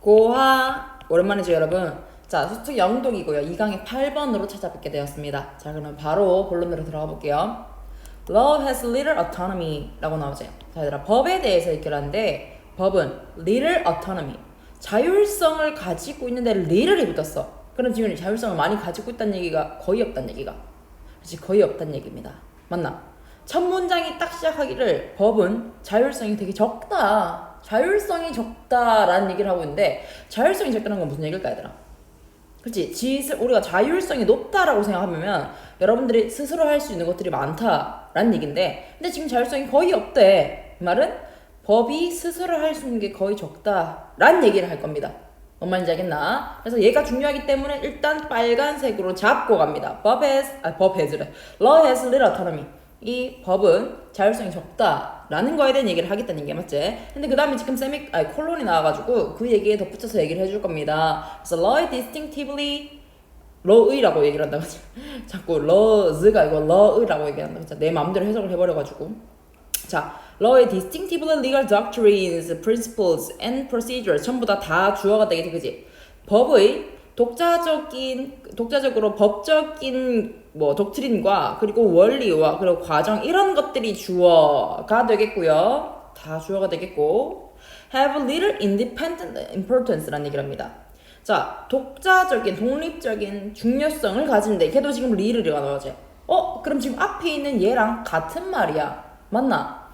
고하 오랜만이죠 여러분. 자, 수특 영독이고요. 2강의 8번으로 찾아뵙게 되었습니다. 자, 그러면 바로 본론으로 들어가 볼게요. Law has little autonomy 라고 나오죠. 자, 얘들아, 법에 대해서 얘기를 하는데 법은 little autonomy, 자율성을 가지고 있는데 little이 붙었어. 그럼 지금 자율성을 많이 가지고 있다는 얘기가 거의 없다는 얘기가, 그렇지, 거의 없다는 얘기입니다. 맞나? 첫 문장이 딱 시작하기를 법은 자율성이 되게 적다, 자율성이 적다라는 얘기를 하고 있는데, 자율성이 적다는 건 무슨 얘기일까 얘들아? 그렇지, 우리가 자율성이 높다라고 생각하면 여러분들이 스스로 할 수 있는 것들이 많다라는 얘기인데, 근데 지금 자율성이 거의 없대. 이 말은 법이 스스로 할 수 있는 게 거의 적다라는 얘기를 할 겁니다. 뭔 말인지 알겠나? 그래서 얘가 중요하기 때문에 일단 빨간색으로 잡고 갑니다. Law has little autonomy. 이 법은 자율성이 적다라는 거에 대한 얘기를 하겠다는 얘기 맞지? 근데 그 다음에 지금 콜론이 나와가지고 그 얘기에 덧붙여서 얘기를 해줄 겁니다. 그래서 law distinctively law의라고 얘기를 한다. 자꾸 laws가 이거 law의라고 얘기한다. 내 마음대로 해석을 해버려가지고. 자, law의 distinctively legal doctrines, principles and procedures 전부 다 주어가 되겠지, 그지? 법의 독자적으로 법적인 독트린과 그리고 원리와 그리고 과정 이런 것들이 주어가 되겠고요. 다 주어가 되겠고, have little independent importance라는 얘기를 합니다. 자, 독립적인 중요성을 가진데 걔도 지금 little이가 나오지. 그럼 지금 앞에 있는 얘랑 같은 말이야. 맞나?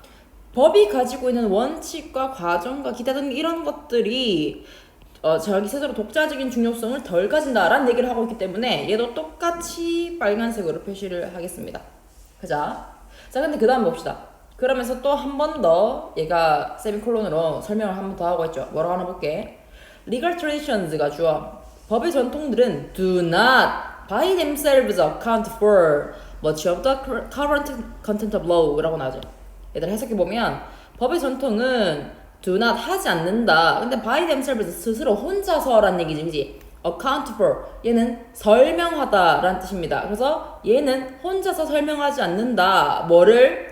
법이 가지고 있는 원칙과 과정과 기타 등 이런 것들이 자기 스스로 독자적인 중요성을 덜 가진다라는 얘기를 하고 있기 때문에 얘도 똑같이 빨간색으로 표시를 하겠습니다. 그자? 자, 근데 그 다음 봅시다. 그러면서 또 한 번 더 얘가 세미콜론으로 설명을 한 번 더 하고 있죠. 뭐라고 하나 볼게. Legal traditions가 주어. 법의 전통들은 do not by themselves account for much of the current content of law 라고 나오죠. 얘들 해석해보면 법의 전통은 do not 하지 않는다. 근데 by themselves 스스로 혼자서라는 얘기지, 그지? account for 얘는 설명하다 라는 뜻입니다. 그래서 얘는 혼자서 설명하지 않는다. 뭐를?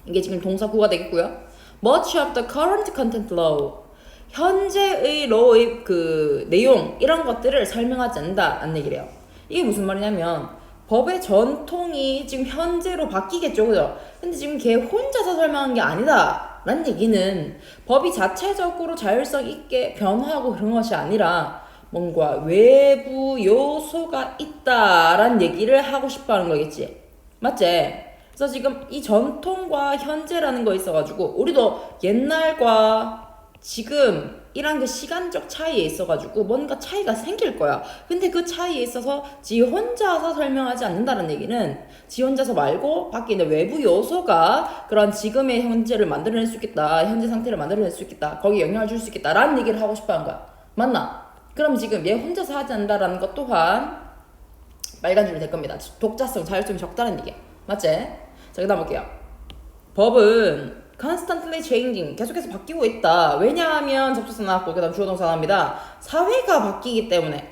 이게 지금 동사구가 되겠고요. much of the current content law 현재의 law의 그 내용 이런 것들을 설명하지 않는다 라는 얘기래요. 이게 무슨 말이냐면 법의 전통이 지금 현재로 바뀌겠죠, 그죠? 근데 지금 걔 혼자서 설명한 게 아니다 라는 얘기는 법이 자체적으로 자율성 있게 변화하고 그런 것이 아니라 뭔가 외부 요소가 있다라는 얘기를 하고 싶어 하는 거겠지. 맞지? 그래서 지금 이 전통과 현재라는 거 있어가지고 우리도 옛날과 지금 이란 그 시간적 차이에 있어가지고 뭔가 차이가 생길 거야. 근데 그 차이에 있어서 지 혼자서 설명하지 않는다는 얘기는 지 혼자서 말고 밖에 있는 외부 요소가 그런 지금의 현재를 만들어낼 수 있겠다, 현재 상태를 만들어낼 수 있겠다, 거기에 영향을 줄 수 있겠다 라는 얘기를 하고 싶어 하는 거야. 맞나? 그럼 지금 얘 혼자서 하지 않는다라는 것 또한 빨간 줄이 될 겁니다. 독자성, 자율성이 적다는 얘기야. 맞지? 자, 그 다음 볼게요. 법은 constantly changing, 계속해서 바뀌고 있다. 왜냐하면 접속사 나왔고 그 다음 주어동사 나옵니다. 사회가 바뀌기 때문에.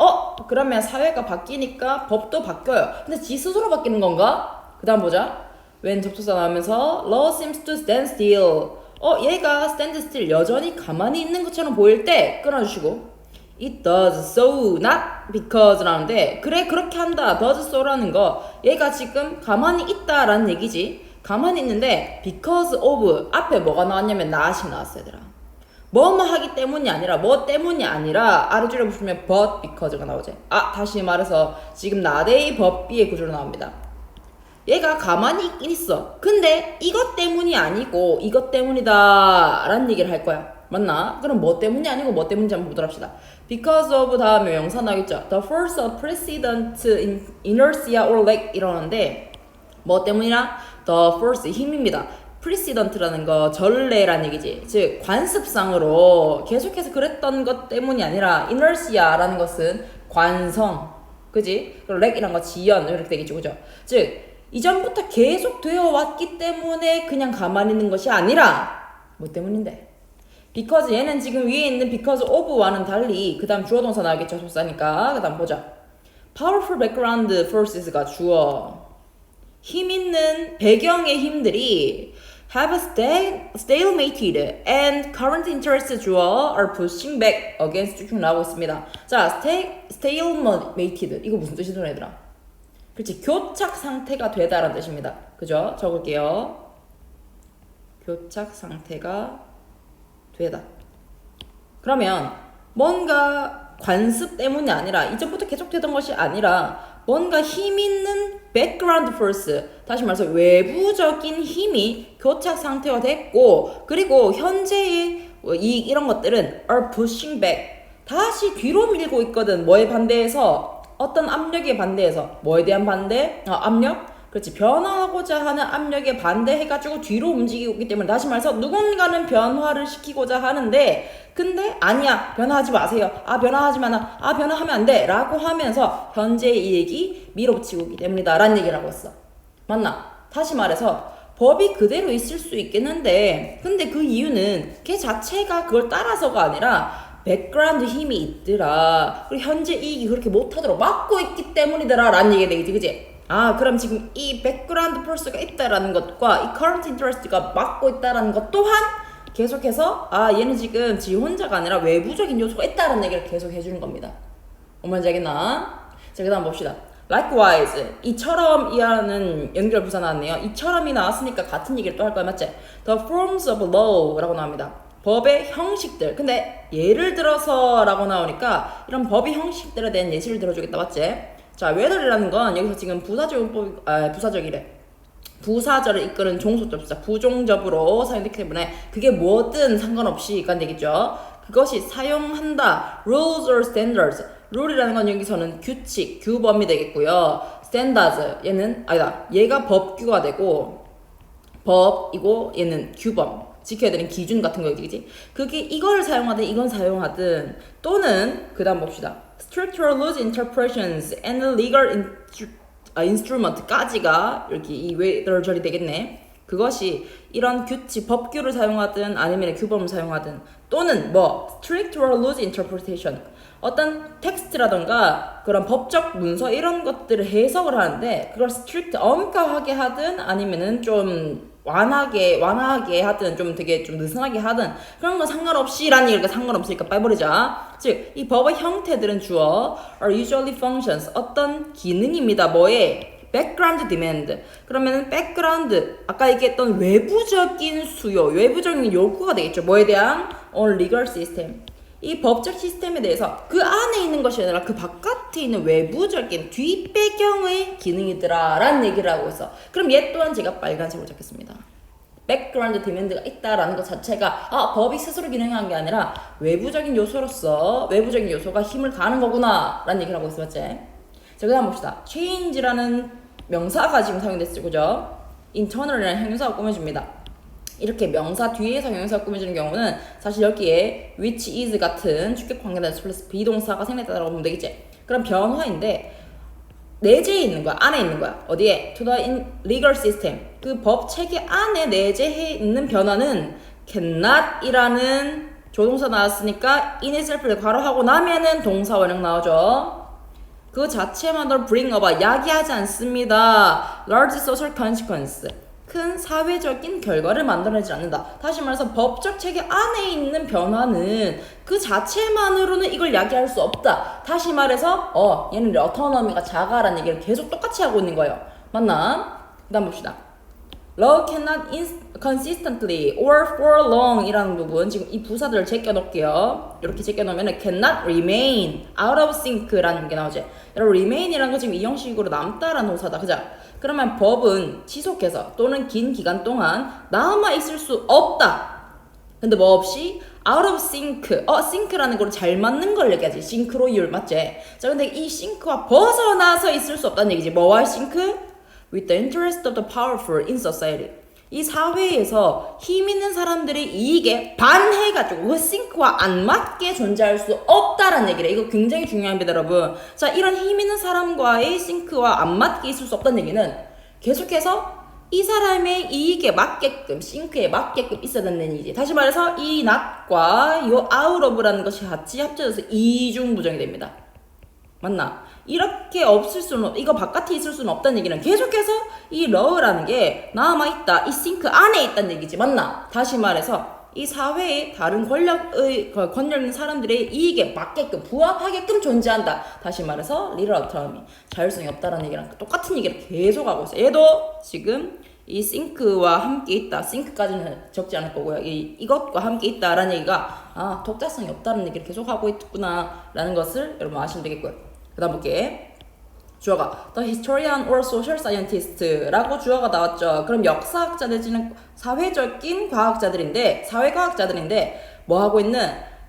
그러면 사회가 바뀌니까 법도 바뀌어요. 근데 지 스스로 바뀌는 건가? 그 다음 보자. when 접속사 나오면서 law seems to stand still. 얘가 stand still, 여전히 가만히 있는 것처럼 보일 때 끊어주시고, it does so not because 라는데, 그래 그렇게 한다, does so라는 거 얘가 지금 가만히 있다라는 얘기지. 가만히 있는데 because of 앞에 뭐가 나왔냐면 not이 나왔어요, 얘들아. 뭐뭐 하기 때문이 아니라 뭐 때문이 아니라 아래줄에 보시면 but because가 나오죠. 다시 말해서 지금 not의 but be의 구조로 나옵니다. 얘가 가만히 있긴 있어. 근데 이것 때문이 아니고 이것 때문이다 라는 얘기를 할 거야. 맞나? 그럼 뭐 때문이 아니고 뭐 때문인지 한번 보도록 합시다. because of 다음에 명사 나오겠죠. The force of precedent inertia or lag 이러는데 뭐 때문이나? The force, 힘입니다. precedent라는 거 전례라는 얘기지. 즉 관습상으로 계속해서 그랬던 것 때문이 아니라 inertia라는 것은 관성, 그지? 그리고 lag이란 거 지연 이렇게 되겠죠, 그죠? 즉 이전부터 계속 되어 왔기 때문에 그냥 가만히 있는 것이 아니라 뭐 때문인데? because 얘는 지금 위에 있는 because of와는 달리 그 다음 주어동사 나오겠죠, 접속사니까. 그 다음 보자. powerful background forces가 주어. 힘 있는 배경의 힘들이 have stalemated and current interest 주어 are pushing back against 쭉 나오고 있습니다. 자, stalemated 이거 무슨 뜻이더라 얘들아? 그렇지, 교착 상태가 되다라는 뜻입니다. 그죠? 적을게요. 교착 상태가 되다. 그러면 뭔가 관습 때문이 아니라 이전부터 계속되던 것이 아니라 뭔가 힘 있는 background force, 다시 말해서 외부적인 힘이 교착 상태가 됐고, 그리고 현재의 이런 것들은 are pushing back, 다시 뒤로 밀고 있거든. 뭐에 반대해서? 어떤 압력에 반대해서. 뭐에 대한 반대? 압력? 그렇지, 변화하고자 하는 압력에 반대해가지고 뒤로 움직이고 있기 때문에, 다시 말해서 누군가는 변화를 시키고자 하는데 근데 아니야, 변화하지 마세요, 변화하지 마나, 변화하면 안 돼 라고 하면서 현재의 이익이 밀어붙이고 있기 때문이다 라는 얘기를 하고 있어. 맞나? 다시 말해서 법이 그대로 있을 수 있겠는데 근데 그 이유는 걔 자체가 그걸 따라서가 아니라 백그라운드 힘이 있더라, 그리고 현재 이익이 그렇게 못하도록 막고 있기 때문이더라 라는 얘기가 되겠지, 그치? 그럼 지금 이 백그라운드 펄스가 있다라는 것과 이 커런트 인터레스트가 막고 있다라는 것 또한 계속해서 얘는 지금 지 혼자가 아니라 외부적인 요소가 있다라는 얘기를 계속 해주는 겁니다. 뭔지 알겠나? 자, 그 다음 봅시다. Likewise, 이처럼 이하는 연결 부사 나왔네요. 이처럼이 나왔으니까 같은 얘기를 또 할 거야, 맞지? The forms of law 라고 나옵니다. 법의 형식들. 근데 예를 들어서 라고 나오니까 이런 법의 형식들에 대한 예시를 들어주겠다, 맞지? 자, whether이라는 건 여기서 지금 부사절을 이끄는 종소접사, 부종접으로 사용되기 때문에 그게 뭐든 상관없이 간 되겠죠. 그것이 사용한다, rules or standards. 룰이라는 건 여기서는 규칙, 규범이 되겠고요. standards, 얘가 법규가 되고, 법이고 얘는 규범, 지켜야 되는 기준 같은 거겠지. 그게 이걸 사용하든 이건 사용하든, 또는 그 다음 봅시다. Structural rules, interpretations, and legal instrument까지가 이렇게 이 whether절이 되겠네. 그것이 이런 규칙, 법규를 사용하든 아니면 규범을 사용하든, 또는 structural rules, interpretation, 어떤 텍스트라던가 그런 법적 문서 이런 것들을 해석을 하는데 그걸 strict, 엄격하게 하든 아니면은 좀 완하게 하든 좀 되게 좀 느슨하게 하든 그런 건 상관없이 라는 얘기가 상관없으니까 빼버리자. 즉, 이 법의 형태들은 주어 are usually functions, 어떤 기능입니다. 뭐에? background demand. 그러면은 background, 아까 얘기했던 외부적인 수요, 외부적인 요구가 되겠죠. 뭐에 대한? on legal system. 이 법적 시스템에 대해서 그 안에 있는 것이 아니라 그 바깥에 있는 외부적인 뒷배경의 기능이더라 라는 얘기를 하고 있어. 그럼 얘 또한 제가 빨간색으로 적겠습니다. 백그라운드 디맨드가 있다라는 것 자체가 법이 스스로 기능한 게 아니라 외부적인 요소로서 외부적인 요소가 힘을 가는 거구나 라는 얘기를 하고 있어, 맞지? 자, 그 다음 봅시다. change라는 명사가 지금 사용됐죠, 그죠? internal이라는 형용사가 꾸며줍니다. 이렇게 명사 뒤에서 형용사가 꾸며지는 경우는 사실 여기에 which is 같은 주격 관계대명사 플러스 비동사가 생략됐다고 보면 되겠지. 그럼 변화인데 내재해 있는 거야, 안에 있는 거야. 어디에? to the legal system. 그 법 체계 안에 내재해 있는 변화는 cannot이라는 조동사 나왔으니까 in itself를 괄호하고 나면은 동사 원형 나오죠. 그 자체만으로 bring about, 야기하지 않습니다. large social consequence, 큰 사회적인 결과를 만들어내지 않는다. 다시 말해서 법적 체계 안에 있는 변화는 그 자체만으로는 이걸 야기할 수 없다. 다시 말해서 얘는 어토노미가 작아라는 얘기를 계속 똑같이 하고 있는 거예요. 맞나? 그 다음 봅시다. Law cannot consistently or for long 이라는 부분, 지금 이 부사들을 제껴놓을게요. 이렇게 제껴놓으면 cannot remain out of sync라는 게 나오지. 여러분, remain이라는 거 지금 이 형식으로 남다라는 동사다, 그죠? 그러면 법은 지속해서 또는 긴 기간 동안 남아있을 수 없다. 근데 뭐 없이? out of sync. sync라는 거로 잘 맞는 걸 얘기하지. 싱크로율, 맞지? 자, 근데 이 싱크와 벗어나서 있을 수 없다는 얘기지. 뭐와 싱크? with the interest of the powerful in society. 이 사회에서 힘 있는 사람들의 이익에 반해가지고 그 싱크와 안 맞게 존재할 수 없다라는 얘기래. 이거 굉장히 중요합니다, 여러분. 자, 이런 힘 있는 사람과의 싱크와 안 맞게 있을 수 없다는 얘기는 계속해서 이 사람의 이익에 맞게끔, 싱크에 맞게끔 있어야 된다는 얘기지. 다시 말해서 이 not과 이 out of라는 것이 같이 합쳐져서 이중부정이 됩니다. 맞나? 이렇게 없을 수는 이거 바깥에 있을 수는 없다는 얘기는 계속해서 이 law라는 게 남아있다. 이 싱크 안에 있다는 얘기지. 맞나? 다시 말해서 이 사회의 다른 권력 있는 사람들의 이익에 맞게끔 부합하게끔 존재한다. 다시 말해서 리럴 어토노미, 자율성이 없다라는 얘기랑 똑같은 얘기를 계속하고 있어요. 얘도 지금 이 싱크와 함께 있다. 싱크까지는 적지 않을 거고요. 이것과 함께 있다라는 얘기가 독자성이 없다는 얘기를 계속하고 있구나라는 것을 여러분 아시면 되겠고요. 그 다음 볼게. 주어가 The historian or social scientist라고 주어가 나왔죠. 그럼 역사학자 내지는 사회적인 과학자들인데 뭐 하고 있는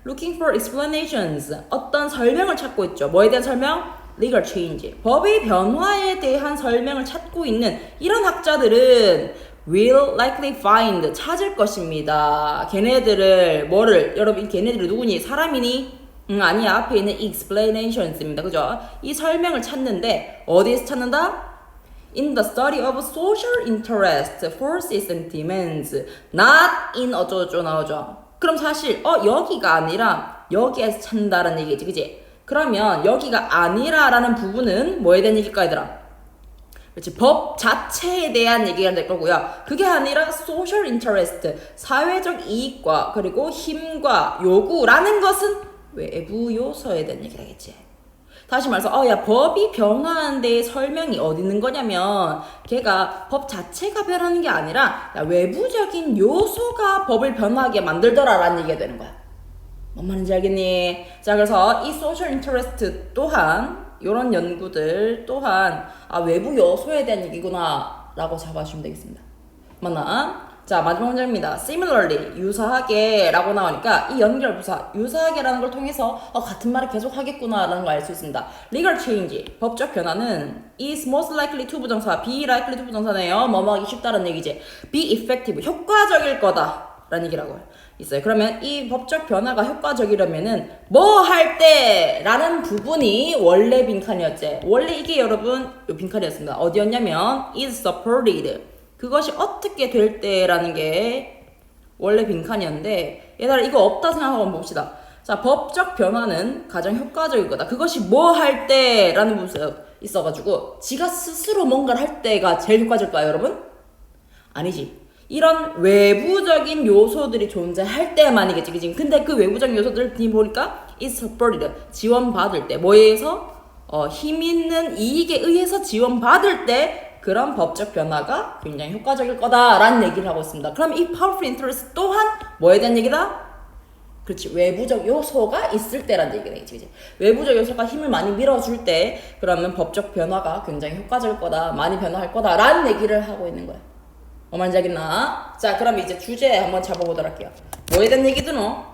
looking for explanations 어떤 설명을 찾고 있죠. 뭐에 대한 설명? legal change 법의 변화에 대한 설명을 찾고 있는 이런 학자들은 will likely find 찾을 것입니다. 걔네들을 뭐를 여러분 걔네들이 누구니? 사람이니? 아니야. 앞에 있는 explanations입니다. 그죠? 이 설명을 찾는데 어디에서 찾는다? In the study of social interest, forces and demands. Not in 어쩌고저쩌고 나오죠. 그럼 사실 여기가 아니라 여기에서 찾는다라는 얘기지. 그지? 그러면 여기가 아니라라는 부분은 뭐에 대한 얘기일까 얘들아? 그렇지. 법 자체에 대한 얘기가 될 거고요. 그게 아니라 social interest, 사회적 이익과 그리고 힘과 요구라는 것은 외부 요소에 대한 얘기를 하겠지. 다시 말해서 야 법이 변화하는 데에 설명이 어디 있는 거냐면 걔가 법 자체가 변하는 게 아니라 외부적인 요소가 법을 변하게 만들더라 라는 얘기가 되는 거야. 뭔 말인지 알겠니? 자, 그래서 이 소셜 인터레스트 또한 이런 연구들 또한 외부 요소에 대한 얘기구나 라고 잡아주시면 되겠습니다. 맞나? 자, 마지막 문제입니다. Similarly, 유사하게 라고 나오니까 이 연결부사, 유사하게라는 걸 통해서 같은 말을 계속 하겠구나 라는 걸 알 수 있습니다. Legal change, 법적 변화는 is most likely to 부정사, be likely to 부정사네요. 뭐뭐 하기 쉽다는 얘기지. Be effective, 효과적일 거다 라는 얘기라고 있어요. 그러면 이 법적 변화가 효과적이려면은 뭐 할 때 라는 부분이 원래 빈칸이었지. 원래 이게 여러분 이 빈칸이었습니다. 어디였냐면 is supported. 그것이 어떻게 될 때라는 게 원래 빈칸이었는데 얘들아 이거 없다 생각하고 한번 봅시다. 자, 법적 변화는 가장 효과적일 거다. 그것이 뭐 할 때라는 부분이 있어가지고 지가 스스로 뭔가를 할 때가 제일 효과적일까요 여러분? 아니지. 이런 외부적인 요소들이 존재할 때만이겠지. 그치? 근데 그 외부적인 요소들을 보니까 is supported, 지원받을 때 뭐에 의해서? 힘 있는 이익에 의해서 지원받을 때 그런 법적 변화가 굉장히 효과적일 거다라는 얘기를 하고 있습니다. 그럼 이 powerful interest 또한 뭐에 대한 얘기다? 그렇지. 외부적 요소가 있을 때라는 얘기가 되겠지. 그치? 외부적 요소가 힘을 많이 밀어줄 때 그러면 법적 변화가 굉장히 효과적일 거다. 많이 변화할 거다라는 얘기를 하고 있는 거야. 말인지 알겠나? 자, 그럼 이제 주제 한번 잡아보도록 할게요. 뭐에 대한 얘기드노?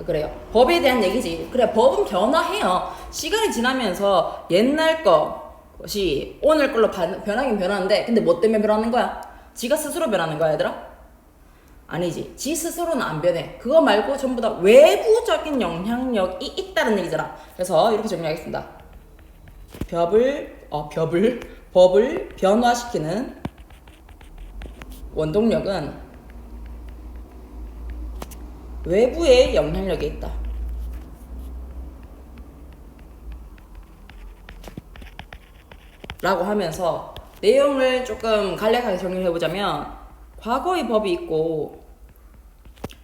그래요. 법에 대한 얘기지. 그래, 법은 변화해요. 시간이 지나면서 옛날 것이 오늘 걸로 변하긴 변하는데 근데 뭐 때문에 변하는 거야? 지가 스스로 변하는 거야 얘들아? 아니지. 지 스스로는 안 변해. 그거 말고 전부 다 외부적인 영향력이 있다는 얘기잖아. 그래서 이렇게 정리하겠습니다. 법을 변화시키는 원동력은 외부의 영향력이 있다. 라고 하면서 내용을 조금 간략하게 정리를 해보자면 과거의 법이 있고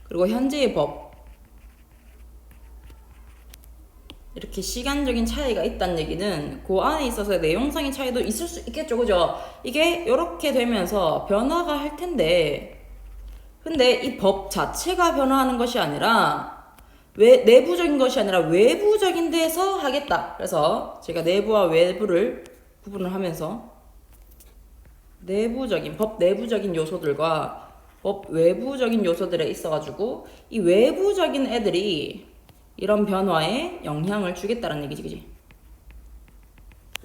그리고 현재의 법 이렇게 시간적인 차이가 있다는 얘기는 그 안에 있어서 내용상의 차이도 있을 수 있겠죠. 그죠? 이게 이렇게 되면서 변화가 할 텐데 근데 이 법 자체가 변화하는 것이 아니라 내부적인 것이 아니라 외부적인 데서 하겠다. 그래서 제가 내부와 외부를 구분을 하면서 법 내부적인 요소들과 법 외부적인 요소들에 있어가지고 이 외부적인 애들이 이런 변화에 영향을 주겠다는 얘기지, 그지?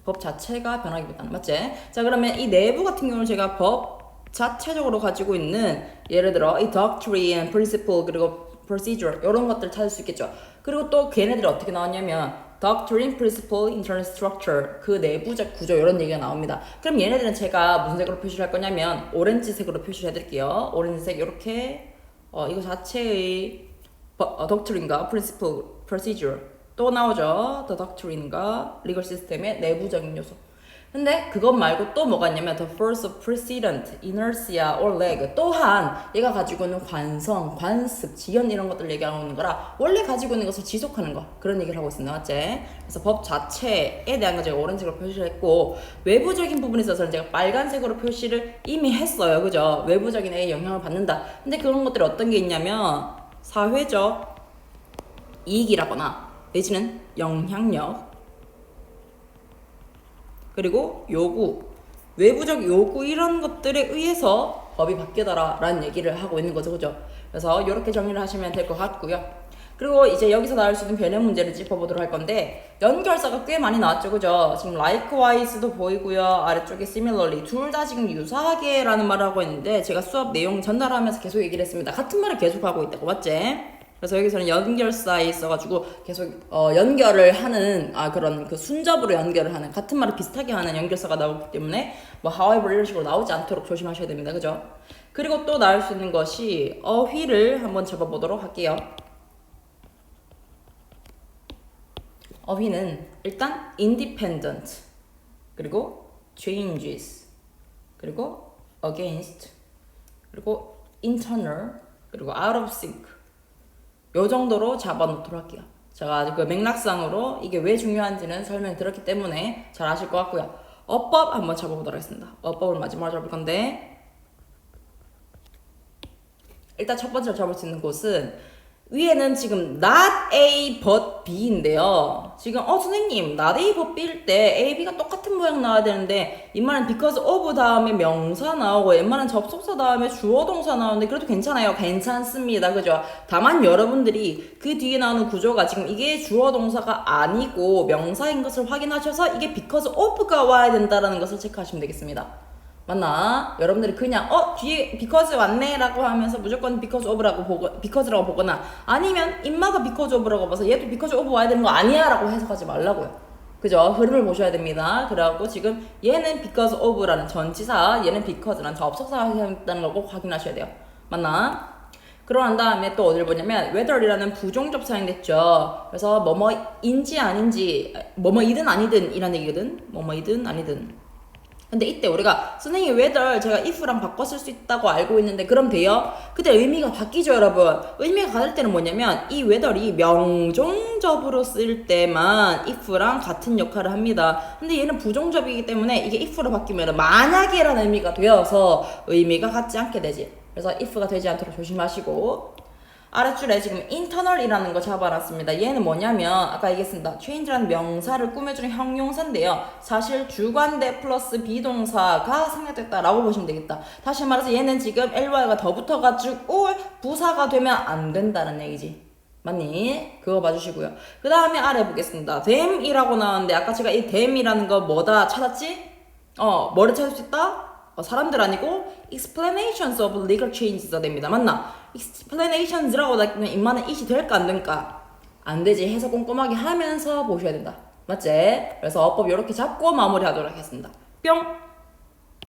법 자체가 변하기보다는, 맞지? 자, 그러면 이 내부 같은 경우는 제가 법 자체적으로 가지고 있는 예를 들어 이 doctrine, principle, 그리고 procedure 이런 것들 찾을 수 있겠죠. 그리고 또 걔네들이 어떻게 나왔냐면 doctrine, principle, internal structure 그 내부적 구조 이런 얘기가 나옵니다. 그럼 얘네들은 제가 무슨 색으로 표시를 할 거냐면 오렌지색으로 표시를 해드릴게요. 오렌지색 이렇게 이거 자체의 doctrine과 principle, procedure 또 나오죠. The doctrine과 legal system의 내부적인 요소. 근데 그것 말고 또 뭐가 있냐면 the force of precedent, inertia or lag. 또한 얘가 가지고 있는 관성, 관습, 지연 이런 것들 얘기하고 있는 거라 원래 가지고 있는 것을 지속하는 거 그런 얘기를 하고 있습니다. 맞지? 그래서 법 자체에 대한 거 제가 오렌지로 표시를 했고 외부적인 부분에 있어서는 제가 빨간색으로 표시를 이미 했어요. 그죠? 외부적인 애에 영향을 받는다. 근데 그런 것들이 어떤 게 있냐면 사회적 이익이라거나 내지는 영향력 그리고 요구, 외부적 요구 이런 것들에 의해서 법이 바뀌더라 라는 얘기를 하고 있는 거죠. 그죠? 그래서 이렇게 정리를 하시면 될 것 같고요. 그리고 이제 여기서 나올 수 있는 변형 문제를 짚어보도록 할 건데 연결사가 꽤 많이 나왔죠. 그죠? 지금 likewise도 보이고요. 아래쪽에 similarly 둘 다 지금 유사하게 라는 말을 하고 있는데 제가 수업 내용 전달하면서 계속 얘기를 했습니다. 같은 말을 계속 하고 있다고. 맞지? 그래서 여기서는 연결사에 있어가지고 계속 연결을 하는 그런 그 순접으로 연결을 하는 같은 말을 비슷하게 하는 연결사가 나오기 때문에 뭐 however 이런 식으로 나오지 않도록 조심하셔야 됩니다. 그죠? 그리고 또 나올 수 있는 것이 어휘를 한번 잡아보도록 할게요. 어휘는 일단 independent 그리고 changes 그리고 against 그리고 internal 그리고 out of sync 요 정도로 잡아놓도록 할게요. 제가 그 맥락상으로 이게 왜 중요한지는 설명드렸기 때문에 잘 아실 것 같고요. 어법 한번 잡아보도록 하겠습니다. 어법을 마지막으로 잡을 건데 일단 첫 번째로 잡을 수 있는 곳은 위에는 지금 not A but B인데요. 지금 선생님 not A but B일 때 A, B가 똑같은 모양 나와야 되는데 이말은 because of 다음에 명사 나오고 웬만한 접속사 다음에 주어 동사 나오는데 그래도 괜찮아요. 괜찮습니다. 그죠? 다만 여러분들이 그 뒤에 나오는 구조가 지금 이게 주어 동사가 아니고 명사인 것을 확인하셔서 이게 because of가 와야 된다는 것을 체크하시면 되겠습니다. 맞나? 여러분들이 그냥 뒤에 because 왔네 라고 하면서 무조건 because of라고 because라고 보거나 아니면 인마가 because of라고 봐서 얘도 because of 와야 되는 거 아니야 라고 해석하지 말라고요. 그죠? 흐름을 보셔야 됩니다. 그래갖고 지금 얘는 because of라는 전치사 얘는 because라는 접속사가 했다는 걸 꼭 확인하셔야 돼요. 맞나? 그러고 난 다음에 또 어디를 보냐면 whether이라는 부종접사인 됐죠. 그래서 뭐뭐인지 아닌지 뭐뭐이든 아니든 이란 얘기거든. 뭐뭐이든 아니든 근데 이때 우리가 선생님 whether 제가 if랑 바꿔 쓸 수 있다고 알고 있는데 그럼 돼요? 그때 의미가 바뀌죠 여러분. 의미가 다를 때는 뭐냐면 이 whether이 명종접으로 쓸 때만 if랑 같은 역할을 합니다. 근데 얘는 부종접이기 때문에 이게 if로 바뀌면 만약에 라는 의미가 되어서 의미가 같지 않게 되지. 그래서 if가 되지 않도록 조심하시고 아랫줄에 지금 internal이라는 거 잡아놨습니다. 얘는 뭐냐면 아까 얘기했습니다. change라는 명사를 꾸며주는 형용사인데요. 사실 주관대 플러스 비동사가 생략됐다라고 보시면 되겠다. 다시 말해서 얘는 지금 ly가 더 붙어가지고 부사가 되면 안 된다는 얘기지. 맞니? 그거 봐주시고요. 그 다음에 아래 보겠습니다. them이라고 나왔는데 아까 제가 이 them이라는 거 뭐다 찾았지? 뭐를 찾을 수 있다? 사람들 아니고 explanations of legal changes가 됩니다. 맞나? explanations라고 나면 인마는 it이 될까 안 될까? 안 되지. 해석 꼼꼼하게 하면서 보셔야 된다. 맞지? 그래서 어법 이렇게 잡고 마무리하도록 하겠습니다. 뿅!